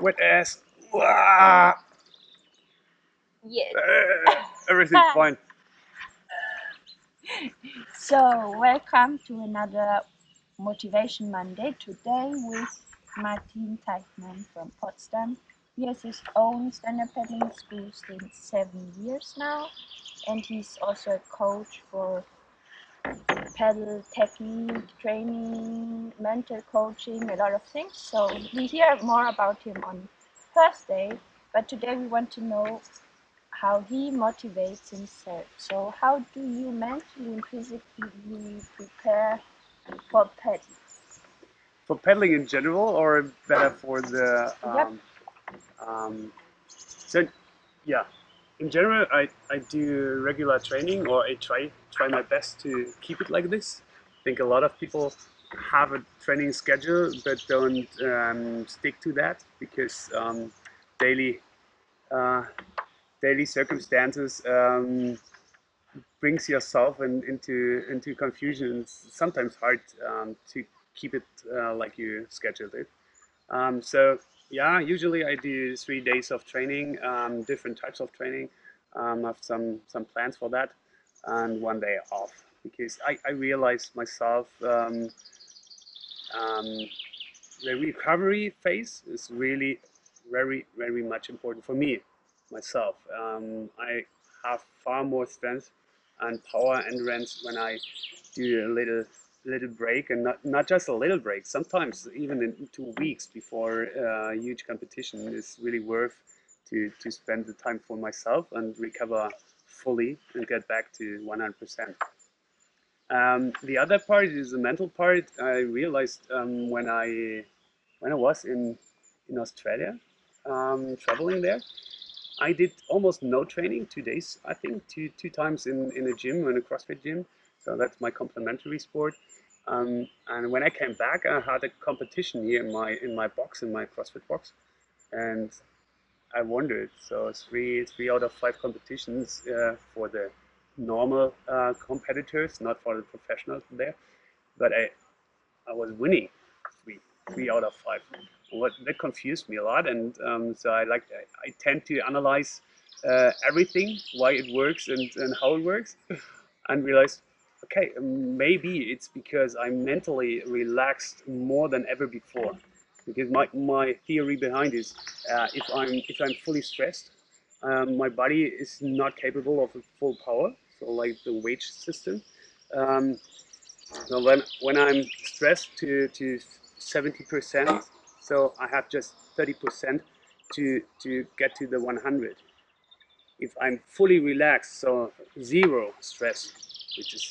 Wet ass. Wah! Yes. Everything's fine. So, welcome to another Motivation Monday. Today with Martin Teichmann from Potsdam. He has his own stand-up paddling school since 7 years now, and he's also a coach for paddle technique, training, mental coaching, a lot of things. So we hear more about him on Thursday, but today we want to know how he motivates himself. So how do you mentally and physically prepare for paddling? For paddling in general, or better for the Yep. so yeah. In general, I do regular training, or I try my best to keep it like this. I think a lot of people have a training schedule but don't stick to that because daily uh, daily circumstances brings yourself into confusion. It's sometimes hard to keep it like you scheduled it. So yeah, usually I do 3 days of training, different types of training. I have some plans for that, and 1 day off because I realize myself um, the recovery phase is really very much important for me myself. I have far more strength and power endurance when I do a little break, and not just a little break. Sometimes even in 2 weeks before a huge competition is really worth to spend the time for myself and recover fully and get back to 100%. The other part is the mental part. I realized when I was in Australia, traveling there, I did almost no training. 2 days, I think, two times in a gym, in a CrossFit gym. So that's my complementary sport. And when I came back, I had a competition here in my box, in my CrossFit box, and I wondered. So three out of five competitions for the normal competitors, not for the professionals there. But I was winning three three out of five. What that confused me a lot, and so I tend to analyze everything, why it works and how it works, and realized, okay, maybe it's because I'm mentally relaxed more than ever before. Because my theory behind is if I'm fully stressed, my body is not capable of full power. So like the wage system. Um, so when I'm stressed to 70%, so I have just 30% to get to the 100. If I'm fully relaxed, so zero stress, which is,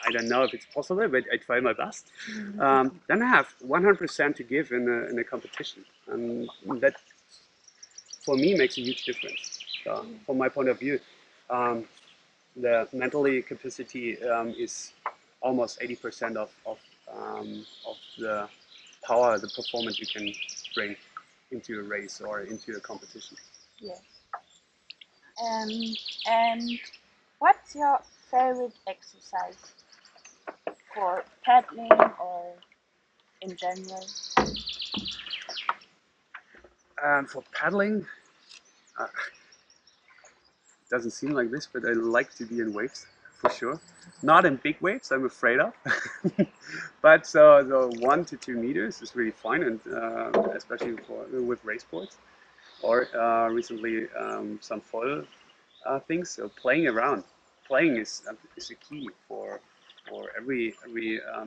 I don't know if it's possible, but I try my best. Then I have 100% to give in a competition, and that for me makes a huge difference. So from my point of view, um, the mentally capacity is almost 80% of the power, the performance you can bring into a race or into a competition. Yeah. Um, and what's your favorite exercise for paddling or in general? For paddling, uh, it doesn't seem like this, but I like to be in waves for sure. Not in big waves, I'm afraid of. But the 1 to 2 meters is really fun, and especially with race boards. Or recently some foil things. So playing around, playing is a key for every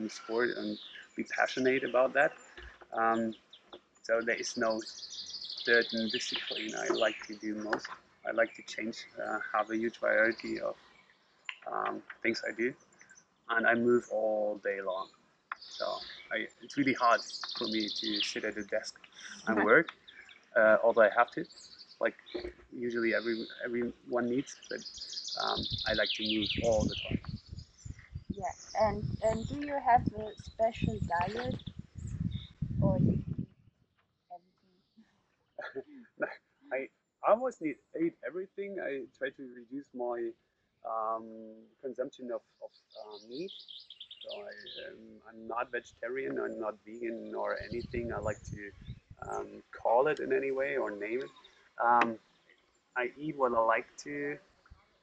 sport, and be passionate about that. Um, so there is no certain discipline I like to do most. I like to change, have a huge variety of things I do, and I move all day long. So it's really hard for me to sit at a desk and work, although I have to, like usually everyone needs, but I like to move all the time. Yeah, and do you have a special diet or you eat everything? I almost eat everything. I try to reduce my consumption of meat. So I'm not vegetarian. I'm not vegan or anything. I like to call it in any way or name it. I eat what I like to,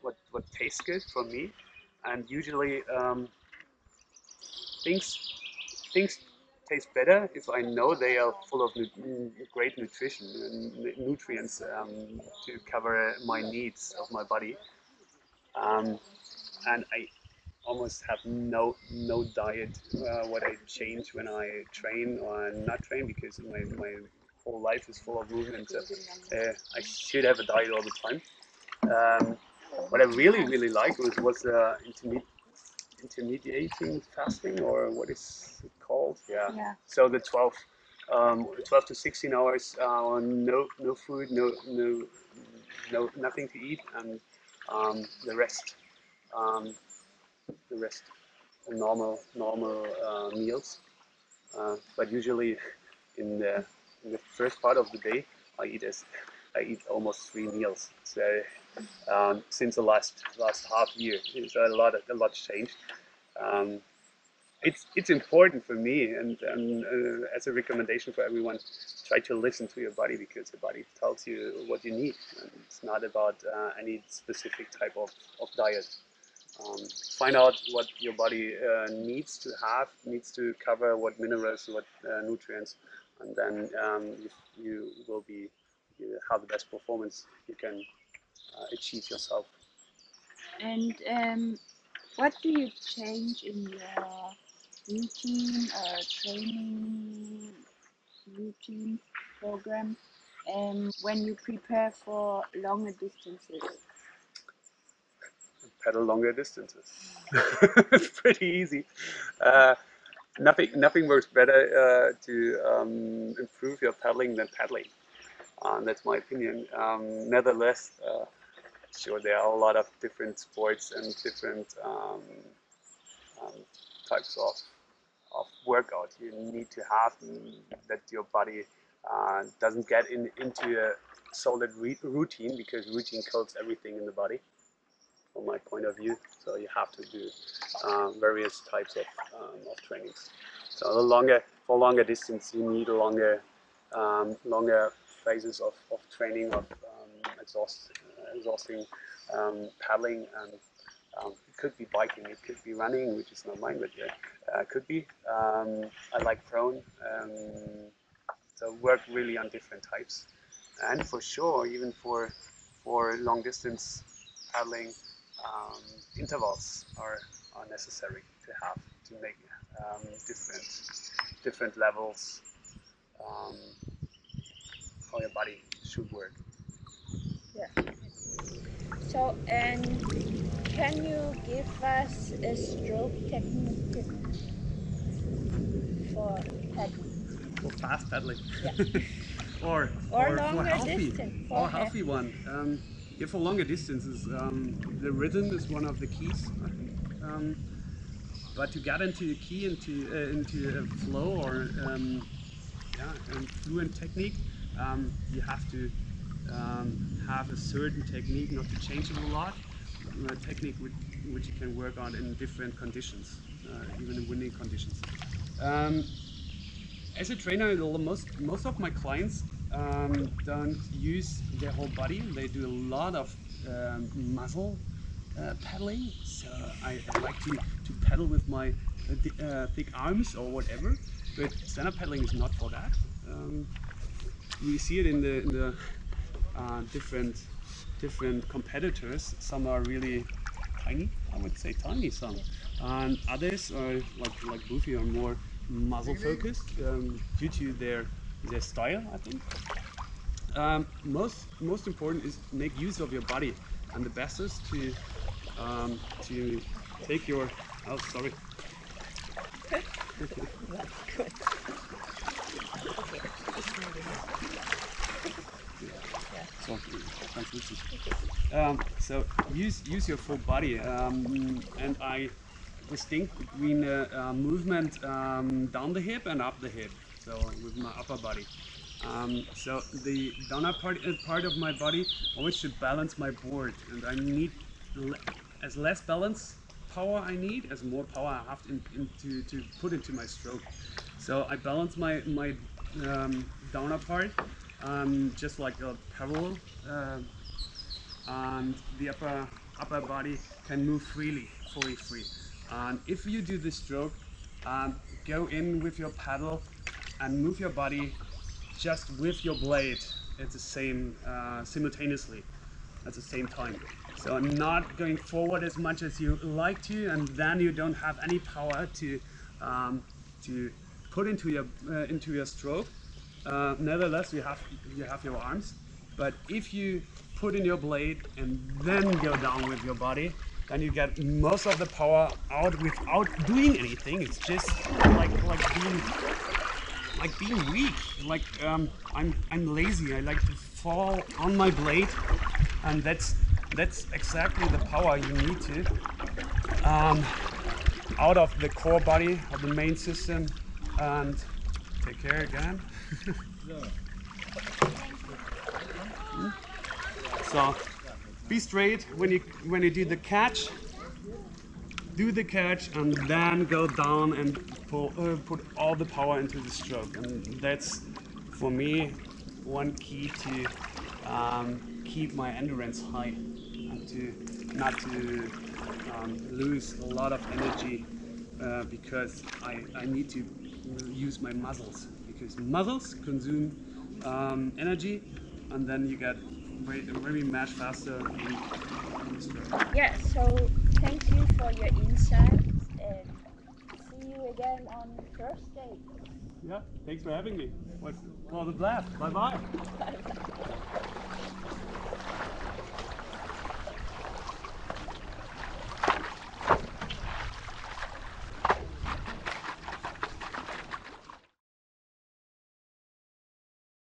what tastes good for me, and usually things things taste better if I know they are full of great nutrition and nutrients to cover my needs of my body. Um, and I almost have no diet what I change when I train or not train because my whole life is full of movement. So I should have a diet all the time. Um, what I really liked was intermediating fasting, or what is it called? Yeah. Yeah. So the 12 to 16 hours, no food, no nothing to eat, and the rest, um, the rest normal meals. But usually in the first part of the day, I eat almost 3 meals. So since the last half year, so a lot changed. Um, it's important for me, and as a recommendation for everyone, try to listen to your body because the body tells you what you need, and it's not about any specific type of diet. um, find out what your body needs to cover, what minerals, what nutrients, and then you will be you have the best performance you can achieve yourself. And what do you change in your routine or training routine program when you prepare for longer distances? Pedal longer distances. It's pretty easy. Uh, nothing works better to improve your pedaling than pedaling. That's my opinion. Nevertheless, sure, there are a lot of different sports and different um, types of workout you need to have, that your body doesn't get into a solid routine, because routine kills everything in the body from my point of view. So you have to do various types of trainings. So for longer distance, you need longer phases of training, of exhausting paddling, and it could be biking, it could be running, which is not mine, but yeah, could be. I like prone, so work really on different types, and for sure, even for long distance paddling, um, intervals are necessary to have to make different levels, um, how your body should work. Yeah. So, and can you give us a stroke technique tip for paddling? For fast paddling, Yeah. or Or for longer healthy, distance for or healthy one. Yeah, for longer distances, the rhythm is one of the keys, I think. But to get into the key, into a flow, or yeah, fluent technique, you have to have a certain technique, not to change it a lot. A technique which you can work on in different conditions, even in winning conditions. Um, as a trainer, most of my clients don't use their whole body. They do a lot of muscle paddling. So I like to paddle with my thick arms or whatever. But stand-up paddling is not for that. We see it in the different competitors. Some are really tiny, I would say tiny some, and others are like Buffy are more muscle focused, due to their style, I think. Most important is make use of your body, and the best is to take your, oh sorry. Okay. That's good. Okay. Yeah. So ganz wichtig. So use your full body, and I distinct between movement down the hip and up the hip. So with my upper body. So the down up part of my body always should balance my board, and I need as less balance power I need, as more power I have to put into my stroke. So I balance my downer part, just like a parallel, and the upper body can move freely, fully free. And if you do this stroke, go in with your paddle and move your body just with your blade at the same simultaneously at the same time. So not going forward as much as you like to, and then you don't have any power to put into your stroke. Nevertheless, you have your arms, but if you put in your blade and then go down with your body, then you get most of the power out without doing anything. It's just like being weak. Like I'm lazy. I like to fall on my blade, and that's exactly the power you need to out of the core body of the main system. And take care again. So be straight when you do the catch. Do the catch and then go down and put all the power into the stroke, and that's for me one key to keep my endurance high and to not to lose a lot of energy because I need to use my muscles, because muscles consume energy, and then you get very much faster in the stroke. Yeah, so thank you for your insights and see you again on Thursday. Yeah, thanks for having me. Was a blast. Bye bye. Bye bye.